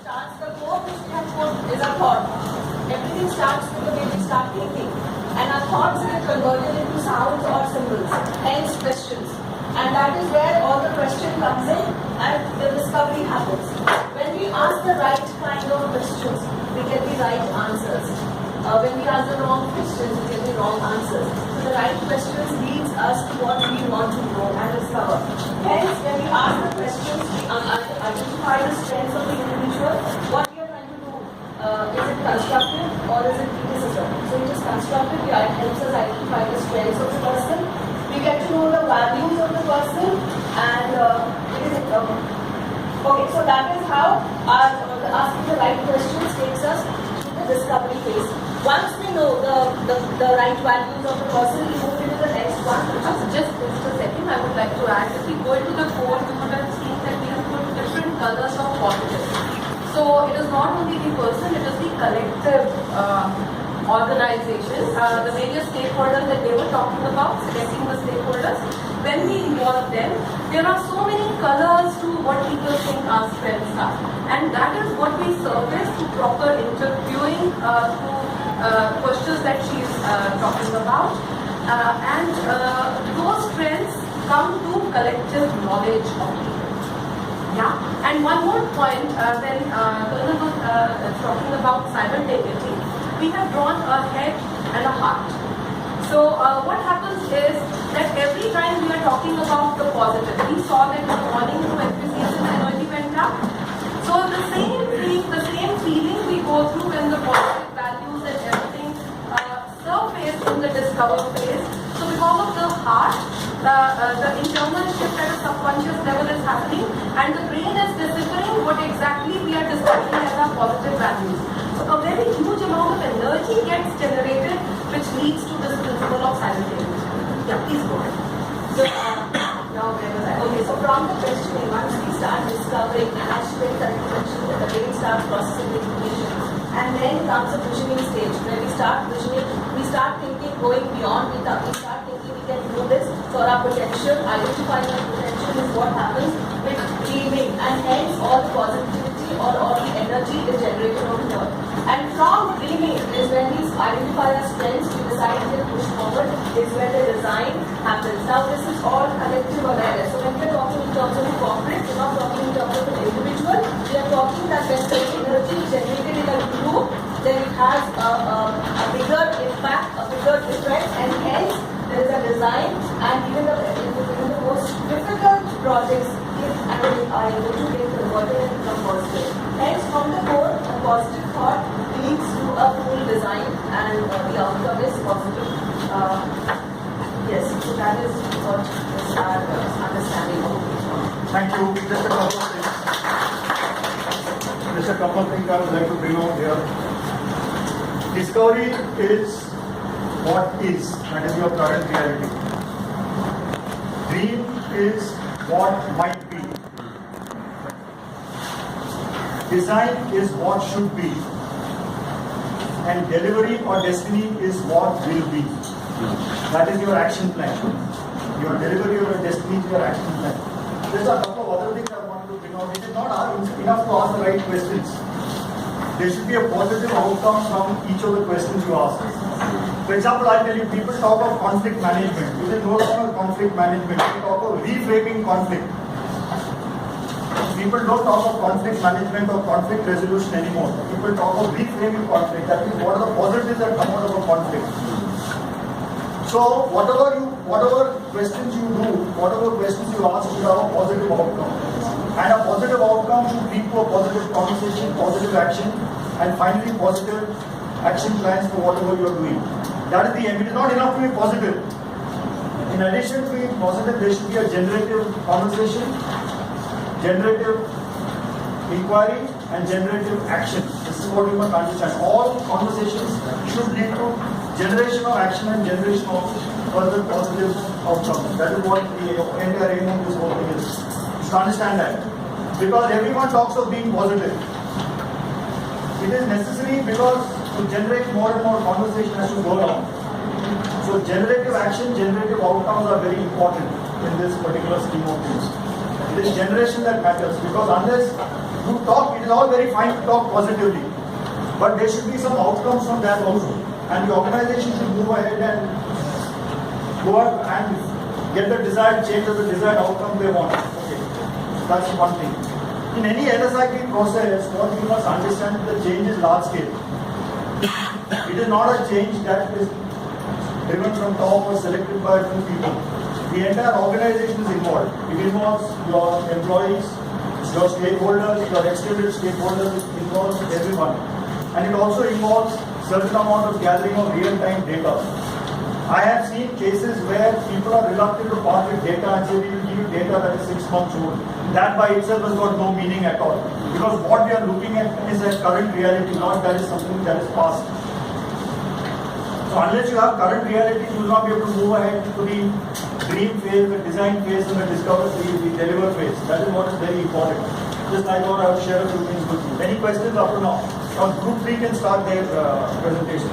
starts, the core which we have put is a thought. Everything starts with the way we start thinking. And our thoughts get converted into sounds or symbols, hence questions. And that is where all the question comes in and the discovery happens. When we ask the right kind of questions, we get the right answers. When we ask the wrong questions, we get the wrong answers. So the right questions leads us to what we want to know and discover. Hence, when we ask the questions, we identify the strengths of the individual. What we are trying to do, is it constructive or is it criticism? So it is constructive, it helps us identify the strengths of the person. We get to know the values of the person and okay, so that is how asking the right questions takes us to the discovery phase. Once we know the right values of the person, we move into the next one. Just a second, I would like to add, if we go into the core, you would have seen that we have put different colors of positive. So it is not only the person, it is the collective organization, the various stakeholders that they were talking about, selecting the stakeholders. When we involve them, there are so many colors to what people think our strengths are. And that is what we surface through proper interviewing, through questions that she is talking about. And those strengths come to collective knowledge of people. Yeah. And one more point, when Colonel was talking about simultaneity, we have drawn a head and a heart. So what happens is that every time we are talking about the positive, we saw that in the morning through enthusiasm energy went up. So the same feeling we go through when the positive values and everything surface in the discover phase. So because of the heart, the internal shift at a subconscious level is happening and the brain is deciphering what exactly we are discussing as our positive values. So a very huge amount of energy gets generated, which leads to this principle of simultaneity. Yeah, please go ahead. So now where was I? Okay, so from the questioning, once we start discovering, and as she very correctly mentioned, that the brain starts processing the information, and then comes the visioning stage, where we start visioning, we start thinking, going beyond it, we start thinking we can do this for our potential, identifying our potential is what happens with dreaming, and hence all the positivity or all the energy is generated over here. And from dreaming is when we identify our strengths, we decide to push forward, is where the design happens. Now this is all collective awareness. So when we are talking in terms of the corporate, we're not talking in terms of an individual, we are talking that when the energy is generated in a group, then it has a bigger impact, a bigger effect, and hence there is a design, and even the most difficult projects are able to get converted and become positive. Hence, from the core, a positive thought leads to a full design, and the outcome is positive. Yes, so that is what is our understanding of it. Thank you. Just a couple of things I would like to bring out here. Discovery is what is, that is your current reality. Dream is what might be. Design is what should be. And delivery or destiny is what will be. That is your action plan. Your delivery or your destiny is your action plan. There's a couple of other things I wanted to bring out. It is not enough to ask the right questions. There should be a positive outcome from each of the questions you ask. For example, I'll tell you, people talk of conflict management. You say no longer conflict management. They talk of reframing conflict. People don't talk of conflict management or conflict resolution anymore. People talk of reframing conflict. That means what are the positives that come out of a conflict. So whatever questions you do, whatever questions you ask should have a positive outcome. And a positive outcome should lead to a positive conversation, positive action, and finally positive action plans for whatever you are doing. That is the aim. It is not enough to be positive. In addition to being positive, there should be a generative conversation, generative inquiry, and generative action. This is what you must understand. All conversations should lead to generation of action and generation of further positive outcomes. That is what the entire aim of this whole thing is. You should understand that. Because everyone talks of being positive. It is necessary because to generate more and more conversation has to go along. So generative action, generative outcomes are very important in this particular scheme of things. It is generation that matters, because unless you talk, it is all very fine to talk positively, but there should be some outcomes from that also. And the organization should move ahead and go out and get the desired change or the desired outcome they want. Okay, that's one thing. In any LSIP process, what you must understand is the change is large scale. It is not a change that is driven from top or selected by a few people. The entire organization is involved. It involves your employees, your stakeholders, your extended stakeholders, it involves everyone. And it also involves certain amount of gathering of real-time data. I have seen cases where people are reluctant to part with data and say we will give you data that is 6 months old. That by itself has got no meaning at all. Because what we are looking at is a current reality, not that is something that is past. So unless you have current reality, you will not be able to move ahead to the dream phase, the design phase, and the discover phase, the deliver phase. That is what is very important. Just I thought I would share a few things with you. Any questions up to now? Group 3 can start their presentation.